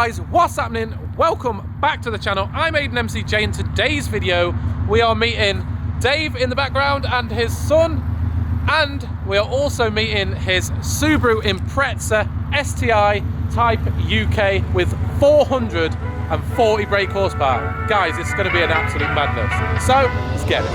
guys, what's happening? Welcome back to the channel. I'm AidanMCJ. In today's video we are meeting Dave in the background and his son, and we are also meeting his Subaru Impreza STI Type UK with 440 brake horsepower. Guys, it's going to be an absolute madness. So let's get it.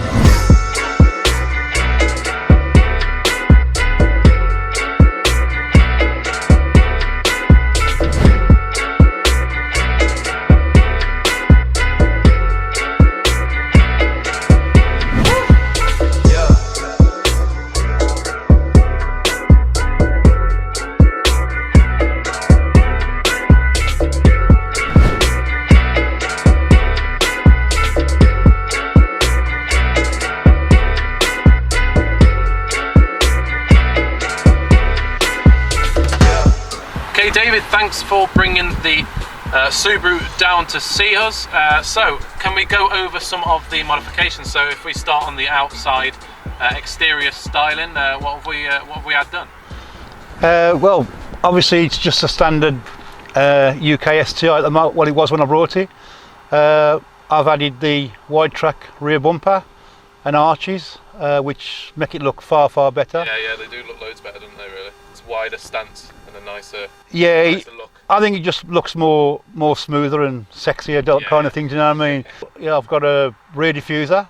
Okay, David, thanks for bringing the Subaru down to see us. So, can we go over some of the modifications? So, if we start on the outside exterior styling, what have we had done? Well, obviously it's just a standard UK STI at the moment, what it was when I brought it. I've added the wide track rear bumper and arches, which make it look far better. Yeah, they do look loads better, don't they, really? It's wider stance and a nicer look. I think it just looks more smoother and sexier kind of thing, do you know what I mean? Yeah, I've got a rear diffuser,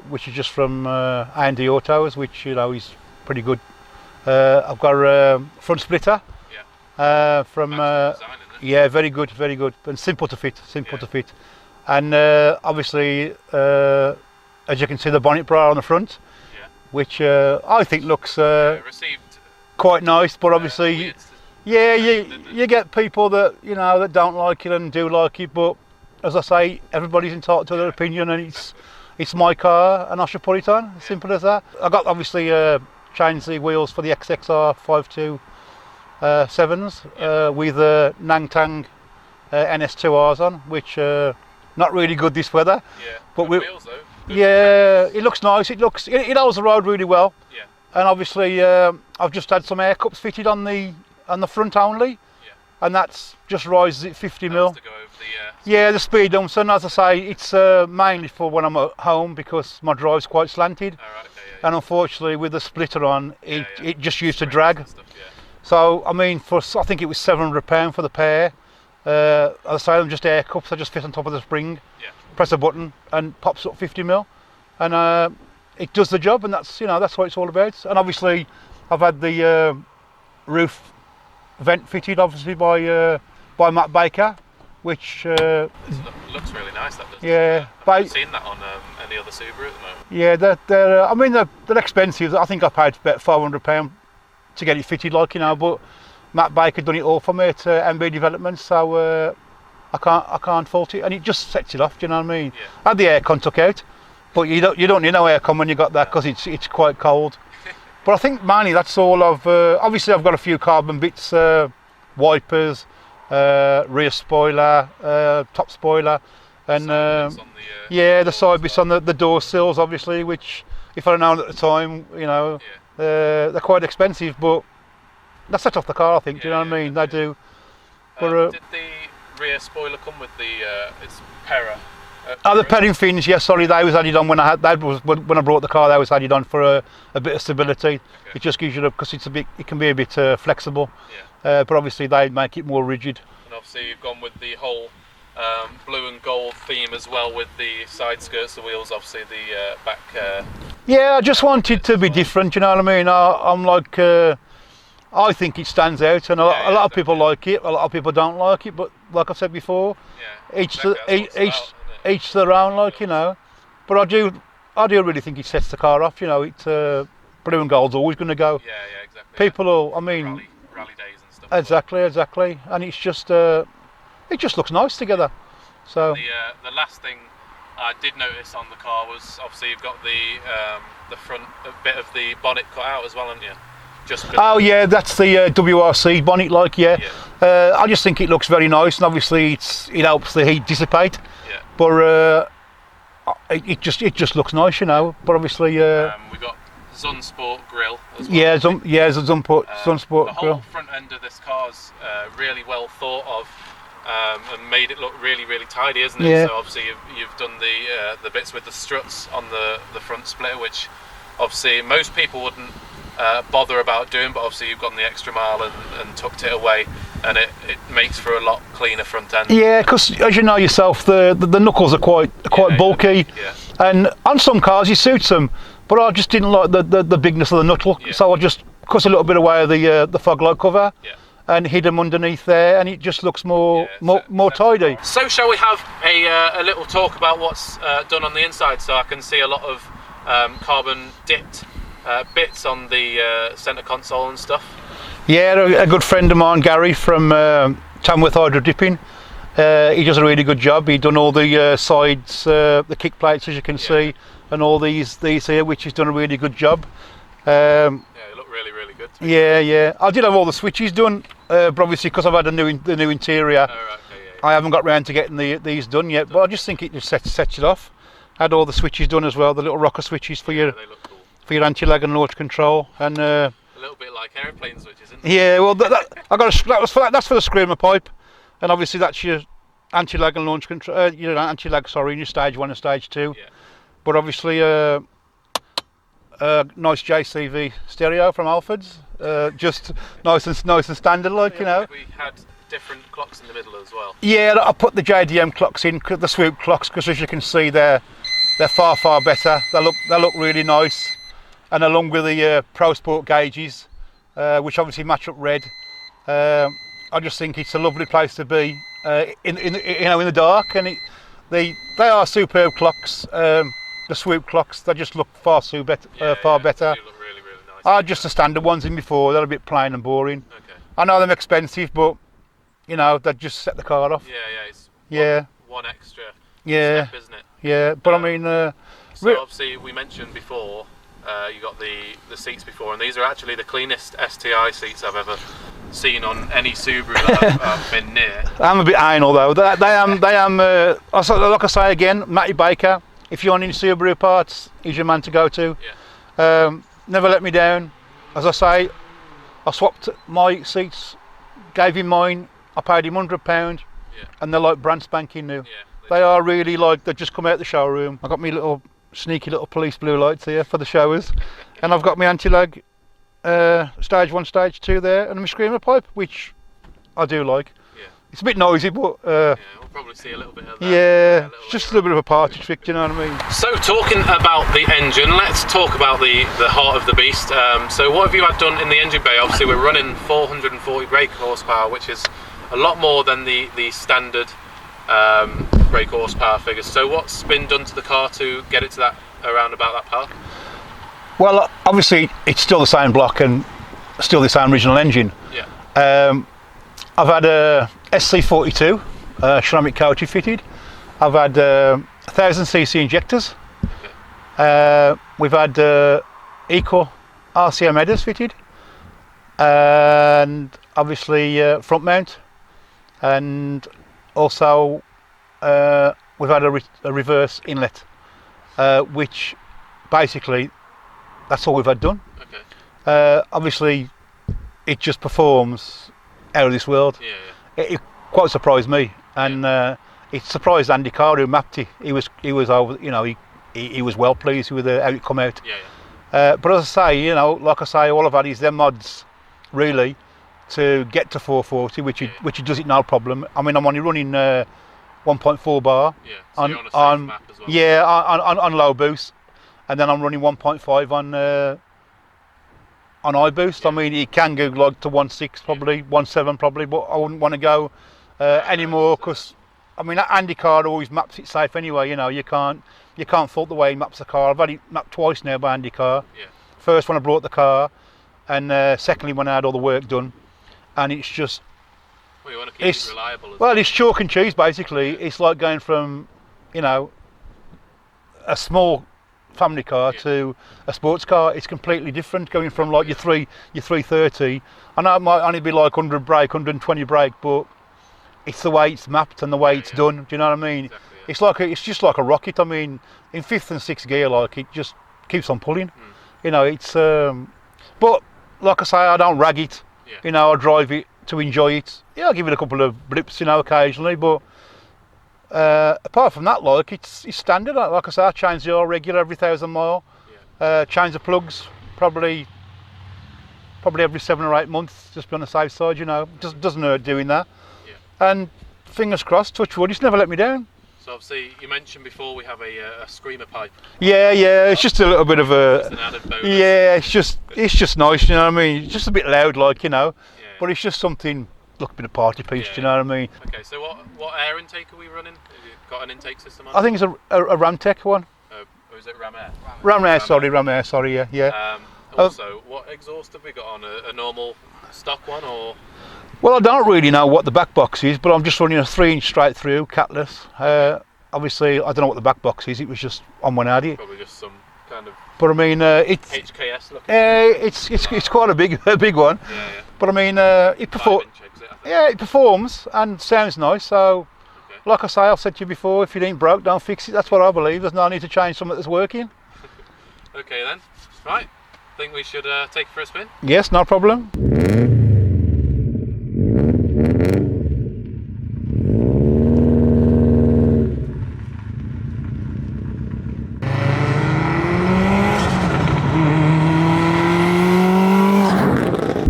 which is just from A&D Autos, which, you know, is pretty good. I've got a front splitter from yeah, very good, and simple to fit, to fit. And obviously, as you can see, the bonnet bra on the front, which I think looks received quite nice, but obviously, you get people that, you know, that don't like it and do like it, but as I say, everybody's entitled to their opinion, and it's my car and I should put it on, as simple as that. I got obviously changed the wheels for the XXR 527s with Nangtang NS2Rs on, which not really good this weather. Yeah, but wheels though. It looks nice. It holds the road really well. Yeah. And obviously, I've just had some air cups fitted on the front only, and that's just rises it 50 mil. To go over the speed humps, and as I say, it's mainly for when I'm at home because my drive's quite slanted. And unfortunately, with the splitter on, it just used to drag. So I mean, I think it was £700 for the pair. As I say, I'm just air cups. I just fit on top of the spring. Press a button and pops up 50 mil, and it does the job, and that's what it's all about. And obviously, I've had the roof vent fitted, obviously by Matt Baker, which looks really nice. That does. Yeah, I haven't seen that on any other Subaru at the moment. Yeah, I mean they're expensive. I think I paid about £400 to get it fitted, like, you know. But Matt Baker done it all for me at MB Development, so I can't fault it, and it just sets it off. Do you know what I mean? Yeah. I had the aircon took out, but you don't need no aircon when you got that, because it's quite cold. But I think mainly that's all of. Obviously, I've got a few carbon bits, wipers, rear spoiler, top spoiler, and the side bits on the door sills, obviously, which, if I'd known at the time, you know, they're quite expensive, but they set off the car, I think. Do you know what I mean? They do. But, did the rear spoiler come with the it's Pera? The pairing fins, yes. Sorry, they was added on when I brought the car. They was added on for a bit of stability. Okay. It just gives you because it can be a bit flexible. But obviously they make it more rigid. And obviously you've gone with the whole blue and gold theme as well, with the side skirts, the wheels, obviously the back. Yeah, I just wanted to be different. You know what I mean? I'm like. I think it stands out, and a lot of people like it. A lot of people don't like it, but like I said before, each their own, like, you know. But I do really think it sets the car off. You know, it's blue and gold's always going to go. Yeah, exactly. People will, I mean, rally days and stuff. Exactly, and it's just it just looks nice together. So the last thing I did notice on the car was obviously you've got the front bit of the bonnet cut out as well, haven't you? Oh yeah, that's the WRC bonnet, like, I just think it looks very nice, and obviously it helps the heat dissipate. But it just looks nice, you know. But obviously, we got Sunsport grille as well. Yeah, Sunsport the whole grill. front end of this car's really well thought of. and made it look really, really tidy, isn't it? Yeah. So obviously you've done the bits with the struts on the front splitter, which obviously most people wouldn't bother about doing, but obviously you've gone the extra mile and tucked it away, and it makes for a lot cleaner front end. Yeah, because as you know yourself, the knuckles are quite bulky, and on some cars it suits them, but I just didn't like the bigness of the knuckle, so I just cut a little bit away of the fog light cover. And hid them underneath there, and it just looks more tidy. So shall we have a little talk about what's done on the inside? So I can see a lot of carbon dipped bits on the centre console and stuff. Yeah, a good friend of mine, Gary from Tamworth Hydro Dipping. He does a really good job. He's done all the sides, the kick plates, as you can see, and all these here, which he's done a really good job. Yeah, they look really, really good. Yeah. I did have all the switches done, but obviously because I've had the new interior, I haven't got round to getting these done yet. But I just think it just sets it off. Had all the switches done as well, the little rocker switches for your they look cool. for your anti-lag and launch control, and a little bit like airplane switches, isn't it? yeah. Well, that's for the screamer pipe, and obviously that's your anti-lag and launch control. Your anti-lag, sorry, in your stage 1 and stage 2. Yeah. But obviously nice JCV stereo from Alfred's, just nice and standard, like, you know. We had different clocks in the middle as well. Yeah, I put the JDM clocks in, the swoop clocks, because as you can see, they're far better. They look really nice, and along with the Pro Sport gauges, which obviously match up red. I just think it's a lovely place to be in the dark, and they are superb clocks. The swoop clocks, they just look far better. They do look really, really nice. I had just the standard ones in before. They're a bit plain and boring. Okay. I know they're expensive, but you know, they just set the car off. It's one extra step, isn't it? Yeah, but I mean, so obviously we mentioned before, you got the seats before, and these are actually the cleanest STI seats I've ever seen on any Subaru that I've been near. I'm a bit anal though. They am. Like I say again, Matty Baker. If you're on any Subaru parts, he's your man to go to. Yeah. Never let me down. As I say, I swapped my seats, gave him mine. I paid him £100, and they're like brand spanking new. Yeah, they are really like they've just come out of the showroom. I got me little sneaky little police blue lights here for the showers, and I've got my anti-lag stage 1, stage 2 there, and my screamer pipe, which I do like. Yeah. It's a bit noisy, but we'll probably see a little bit of that. Yeah, it's just a little bit of a party trick, do you know what I mean? So talking about the engine, let's talk about the heart of the beast. So what have you had done in the engine bay? Obviously we're running 440 brake horsepower, which is a lot more than the standard brake horsepower figures. So what's been done to the car to get it to that around about that power? Well, obviously it's still the same block and still the same original engine. Yeah. I've had a SC42 ceramic coating fitted. I've had 1000cc injectors. Okay. We've had Eco RCM headers fitted, and obviously front mount, and also we've had a reverse inlet, which basically that's all we've had done. Okay. Obviously it just performs out of this world. Yeah. It quite surprised me, and it surprised Andy Carr, who mapped it. He was over, you know, he was well pleased with how it come out. Yeah. But as I say, you know, like I say, all I've had is them mods really to get to 440, which does it no problem. I mean, I'm only running 1.4 bar. Yeah. So you're on a safe map as well. Yeah, on low boost, and then I'm running 1.5 on high boost. I mean, it can go like to 1.6 probably, 1.7 probably, but I wouldn't want to go anymore, because I mean Andy Carr always maps it safe anyway. You know, you can't fault the way he maps the car. I've had it mapped twice now by Andy Carr. Yeah. First when I brought the car, and secondly when I had all the work done, and it's just. Well, you want to keep it reliable. Well, it's chalk and cheese basically. It's like going from, you know, a small family car to a sports car. It's completely different, going from like your 330. I know it might only be like 100 brake, 120 brake, but it's the way it's mapped and the way it's done. Do you know what I mean? Exactly, It's just like a rocket. I mean, in 5th and 6th gear, like it just keeps on pulling. You know, it's but like I say, I don't rag it. You know, I drive it to enjoy it. Yeah, I'll give it a couple of blips, you know, occasionally, but apart from that, like it's standard. Like I say, I change the oil regular every 1,000 mile. Change the plugs probably every 7 or 8 months, just be on the safe side, you know. Just doesn't hurt doing that. And fingers crossed, touch wood, it's never let me down. So obviously, you mentioned before we have a screamer pipe. Yeah, it's just a little bit of a. Just an added bonus. Yeah, it's just nice, you know what I mean. It's just a bit loud, like, you know. But it's just something. Look, a bit of party piece, do you know what I mean? Okay, so what air intake are we running? Have you got an intake system on? I think it's a Ramtech one. Or is it Ram Air? Ram Air, sorry, yeah. Also, what exhaust have we got on? A normal stock one, or? Well, I don't really know what the back box is, but I'm just running a 3-inch straight through, catless. Obviously, I don't know what the back box is. It was just on one Audi. Probably just some kind of. But I mean, it's HKS looking. It's quite a big one. Yeah. But I mean, it performs and sounds nice. So, like I say, I've said to you before, if it ain't broke, don't fix it. That's what I believe. There's no need to change something that's working. Okay then, right. Think we should take it for a spin? Yes, no problem.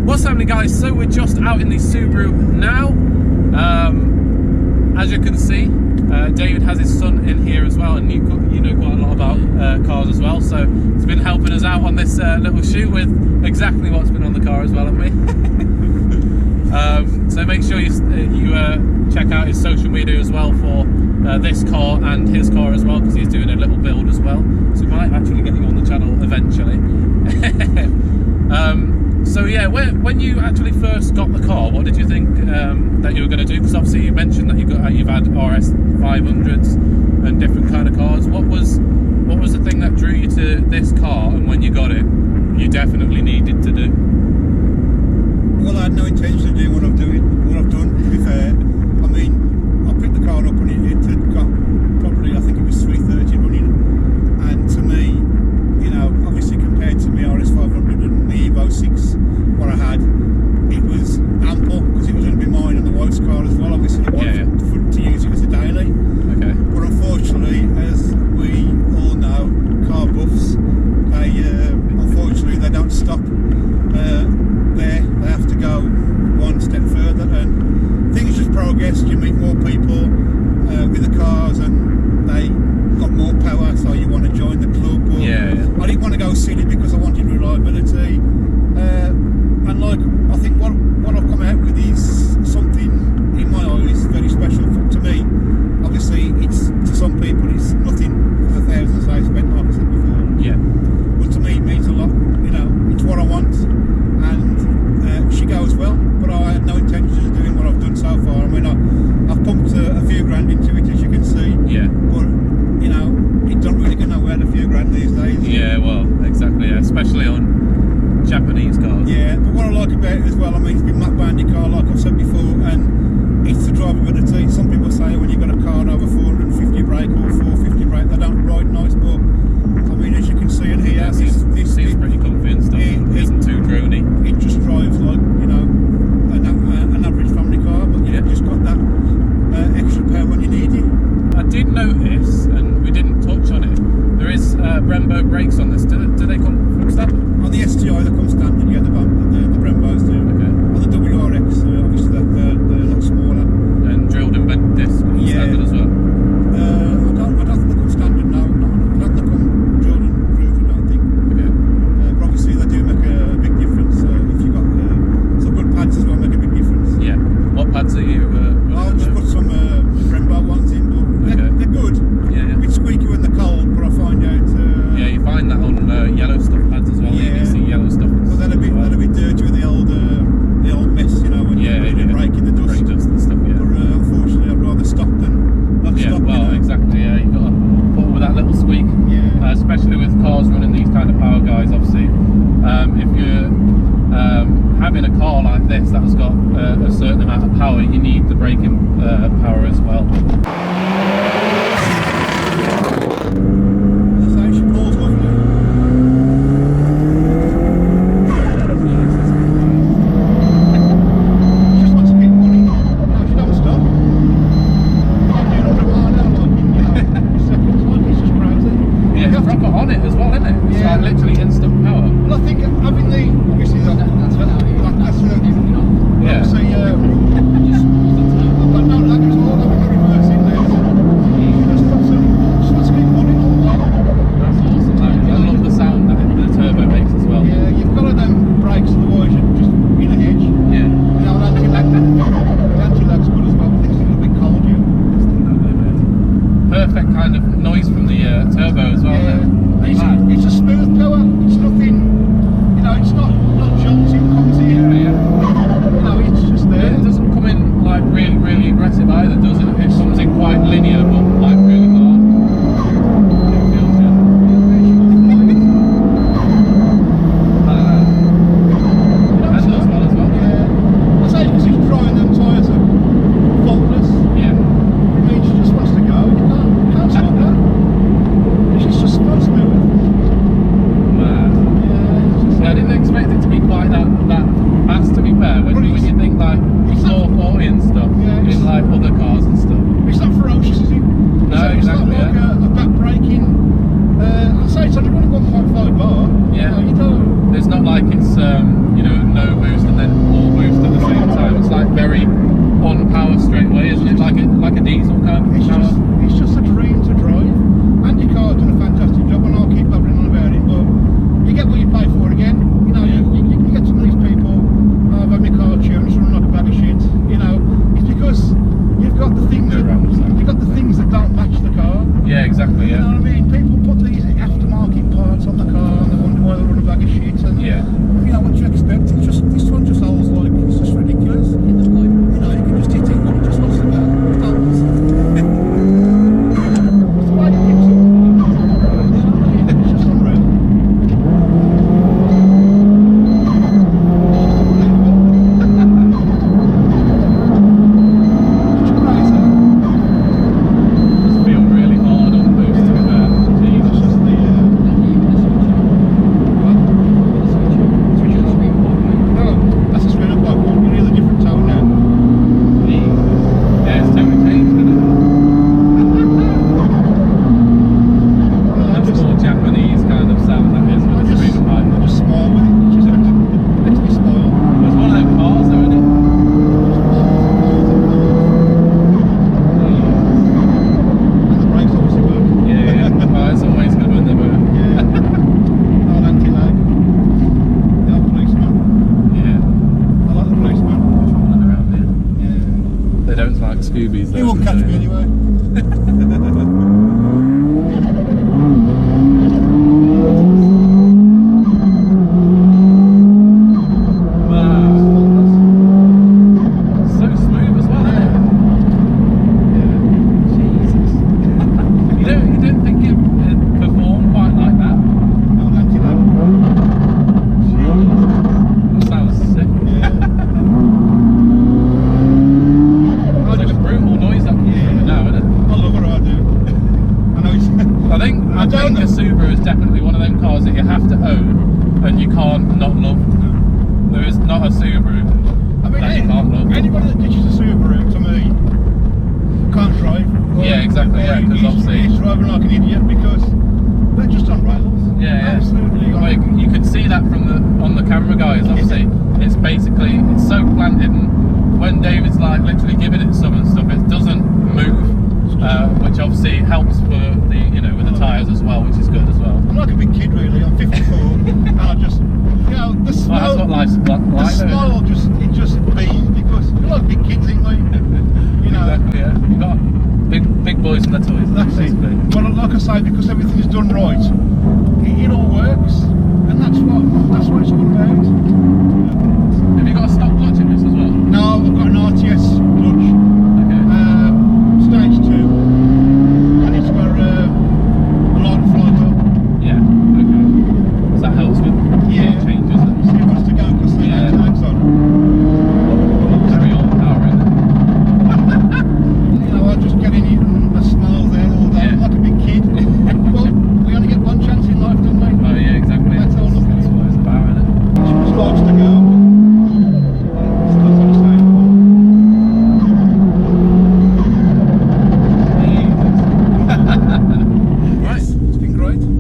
What's happening, guys? So we're just out in the Subaru now. As you can see, David has his son in here as well, and you know quite a lot about cars as well, so he's been helping us out on this little shoot with exactly what's been on the car as well, haven't we? So make sure you check out his social media as well for this car and his car as well, because he's doing a little build as well, so we might actually get you on the channel eventually. So yeah, when you actually first got the car, what did you think that you were going to do? Because obviously you mentioned that you've had RS 500s and different kind of cars. What was the thing that drew you to this car, and when you got it, you definitely needed to do? Well, I had no intention of doing what I've done. To be fair, I mean, I picked the car up and it had got probably, I think it was 330 running, and to me, you know, obviously compared to my RS 500 and the Evo 6, what I had, it was ample, because it was going to be mine and the wife's car as well. Obviously, the wife to use it as a daily. Okay. But unfortunately, as we all know, car buffs, unfortunately they don't stop there. They have to go one step further, and things just progress. You meet more people with the cars, and they got more power, so you want to join the club. Or I didn't want to go silly because I wanted reliability, and like, I think what I've come out with is something in my eyes very special to me. Obviously, it's to some people it's nothing for the thousands they spent, like I said before. Yeah. But to me, it means a lot. You know, it's what I want, and she goes well. But I had no intention of doing what I've done so far. I mean, I've pumped a few grand into it, as you can see. Yeah. But you know, it don't really go nowhere, a few grand these days. Yeah, well, exactly. Yeah. Especially on Japanese cars. Yeah. But what I like about it as well, I mean, it's been matte bandy car, like I've said before, and it's the drivability. Some people say when you've got a car over 450 brake or 450 brake, they don't ride nice, but I mean, as you can see in here, this seems pretty comfy and stuff. It isn't too drony. It just drives like, you know, an average family car, but you've just got that extra power when you need it. I did notice, and we didn't touch on it, there is Brembo brakes on this. Do they come from standard? On the STI, they come standard, yeah, the Brembos do. Okay. On the WRX, obviously they're a lot smaller. And drilled in bed disc standard as well? I don't think they come standard now. I don't think they come drilled and grooved, I don't think. Okay. But obviously they do make a big difference. If you've got some good pads as well, make a big difference. Yeah. What pads are you? I'll just put some Brembo ones in, but they're good. Yeah. A bit squeaky when they're cold, but I find out. Yeah, you find that on yellow stuff pads as well. Yeah. You see yellow stuff. Well, they're a bit dirty with the old mess, you know, when you're breaking the dust. Dust and stuff. Yeah. But unfortunately, I'd rather stop than not stop. Well, you know? Exactly. Yeah, you've got to put up with that little squeak. Yeah. Especially with cars running these kind of power guys, obviously. If you're having a car like this that has got a certain amount of power, you need the braking power as well. proper on it as well, isn't it? It's Yeah. like literally instant power. Well, I think having the obviously that's Yeah. obviously I've got no lag at all. I've got no reverse in there. Just got to keep running all the way. That's awesome. That is. I love the sound that the turbo makes as well. Yeah, you've got to them brakes, otherwise you're just in a hedge. Yeah. You know, the anti-lag's good as well. I think it's a little bit cold here. Perfect kind of noise from the turbo as well. Yeah. Isn't it? It's a smooth power. It's nothing. You know, it's not jolting, comes here. Yeah. You know, it's just there. It doesn't come in like really aggressive either, does it? It comes in quite linear, but like really hard. It feels good. And as well. Yeah. I say because he's drying them tyres are faultless. Yeah. It means she just wants to go. You can't stop that. She's just so smooth. Mad. Yeah. I didn't expect it to be quite that fast, to be fair. When you think like 440 and stuff Yeah, in like other cars and stuff. It's not ferocious, is it? No, it's exactly, not like a back braking. I'd say it's only running 1.5 bar. Yeah. You know, It's not like it's you know, no boost and then all boost at the same time. It's like very on power straight away, isn't it? Like a diesel kind of power. it's just a dream to drive. Andy Carr's done a fantastic job, and I'll keep babbling on about it. But you get what you pay for again. You know, Yeah. you get some of these people. Oh, I've had my car tuned, it's running like a bag of shit. You know, it's because you've got the things Go around with that. you've got the things that don't match the car. Yeah, exactly. You know Yeah. what I mean? People put these aftermarket parts on the car and they wonder why they run a bag of shit. And Yeah. you know what do you expect? It's just this one just holds like it's just ridiculous. You know, you can just hit it and it just wants to go. It holds. It's the way it picks up. You know what I mean? It's just unreal. It's crazy. Just feel really hard on boost to be fair. It's Jesus. just the no, that's a straight up like one. You hear the different tone now. Yeah, it's totally changed, isn't it? That's more Japanese kind of sound that is with the speaker pipe. I just smile with it. It just makes me smile. It's one of them cars though, isn't it? And the brakes obviously work. Yeah. Oh, it's always good when they work. Yeah. No anti-lag. The old policeman. Yeah. I like the policeman. Running around here. Yeah. They don't like Scoobies though. He won't do catch they? me anyway. Wow. So smooth as well, isn't it? Jesus. you don't think it'd perform quite like that? No anti-lag. That sounds sick. It's like a brutal noise that comes from it now, isn't it? I love her, I do. I know it's... I think a Subaru is definitely one of them cars that you have to own and you can't not love. There is not a Subaru I mean, that you can't love. anybody that ditches a Subaru, to me, can't drive. Or- Yeah, exactly, yeah, 'cause obviously- he's driving like an idiot because they're just on rails. Yeah. Absolutely. on- Like, you can see that on the camera, guys. Obviously, it's so planted, and when David's like literally giving it some and stuff, it doesn't move, which obviously helps for the with the tyres as well, which is good as well. I'm like a big kid, really. I'm 54, and I just, the Well, smile. that's what life's like. The smile just beams because we're like big kids, ain't we? You know. Exactly. Yeah. You got big boys and their toys. That's it. basically. Well, like I say, because everything's done right, it all works, and that's what it's all about. Have you got a stock clutch in this as well? No, I've got an RTS clutch, Okay. stage 2, and it's got a light flywheel. Yeah. Okay. So that helps with Yeah. changes. So it wants to go because the Yeah. anti-lag's on. Very old power, isn't it? You know, I just get in it and a smile there all day. Yeah. I'm like a big kid. Well, we only get one chance in life, don't we? Oh yeah, exactly. That's all. That's what it's about, isn't it? She just likes to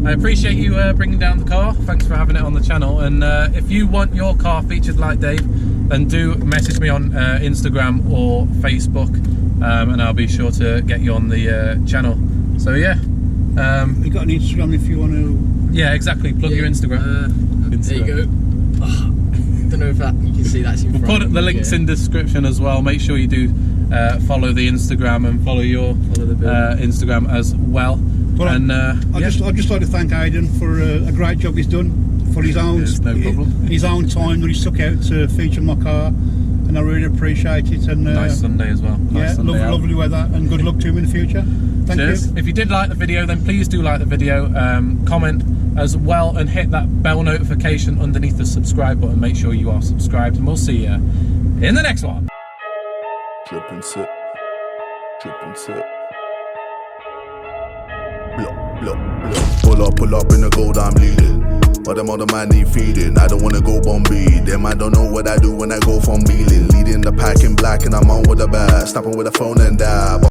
I appreciate you bringing down the car. Thanks for having it on the channel. And if you want your car featured like Dave, then do message me on Instagram or Facebook, and I'll be sure to get you on the channel. So yeah. You got an Instagram if you want to? Yeah, exactly. Plug your Instagram. There you go. Oh, don't know if that you can see that's in We'll front. put the links in description as well. Make sure you do follow the Instagram and follow your Instagram as well. Well, and I'd just like to thank Aidan for a great job he's done for his own no problem. his own time that he took out to feature my car, and I really appreciate it. And Nice Sunday as well. Nice yeah, Sunday out. lovely weather, and good luck to him in the future. Thank Cheers. you. If you did like the video, then please do like the video, comment as well, and hit that bell notification underneath the subscribe button. Make sure you are subscribed, and we'll see you in the next one. Drip and sip, drip and sip. Pull up in the gold, I'm leading. But them other man need feeding. I don't wanna go Bombay. Them I don't know what I do when I go from Beeling. Leading the pack in black and I'm on with the bag. Snapping with the phone and dab.